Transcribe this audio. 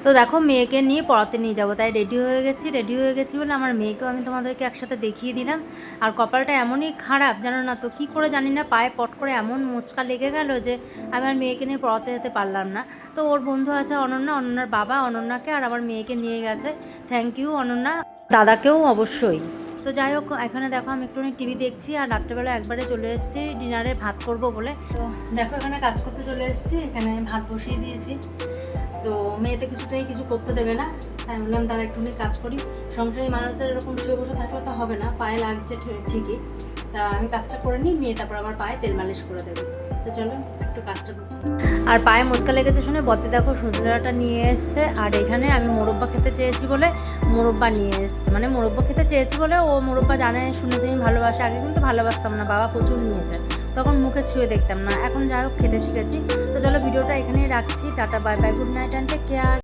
তো দেখো মেয়েকে নিয়ে পড়াতে নিয়ে যাবো, তাই রেডি হয়ে গেছি বলে আমার মেয়েকেও আমি তোমাদেরকে একসাথে দেখিয়ে দিলাম। আর কপালটা এমনই খারাপ জানো না তো, কী করে জানি না, পায়ে পট করে এমন মোচকা লেগে গেল যে আমি আমার মেয়েকে নিয়ে পড়াতে যেতে পারলাম না। তো ওর বন্ধু আছে অনন্যার বাবা অনন্যাকে আর আমার মেয়েকে নিয়ে গেছে। থ্যাংক ইউ অনন্যা, দাদাকেও অবশ্যই। তো যাই হোক, এখানে দেখো আমি একটুখানি টিভি দেখছি আর রাত্রেবেলা একবারে চলে এসেছি ডিনারে ভাত করব বলে। তো দেখো এখানে কাজ করতে চলে এসেছি, এখানে ভাত বসিয়ে দিয়েছি। তো মেয়েতে কিছু করতে দেবে না, তাই বললাম তারা একটুখানি কাজ করি। সংসারী মানুষদের এরকম শুয়ে বসে থাকলে তো হবে না, পায়ে লাগছে ঠিকই। তা আমি কাজটা করে নিই, মেয়ে তারপর আমার পায়ে তেল মালিশ করে দেবে। তো চলো একটু কাজটা করছি। আর পায়ে মোচকা লেগেছে শুনে বতে দেখো সজনাটা নিয়ে এসছে। আর এখানে আমি মোরব্বা খেতে চেয়েছি বলে মোরব্বা নিয়ে এসছে, মানে মোরব্বা খেতে চেয়েছি বলে ও মোরব্বা জানে শুনেছে আমি ভালোবাসি। আগে কিন্তু ভালোবাসতাম না, বাবা প্রচুর নিয়েছে, তখন মুখে ছুঁয়ে দেখতাম না, এখন যাই হোক খেতে শিখেছি। তো চলো ভিডিওটা এখানেই রাখছি, tata bye bye, good night and take care.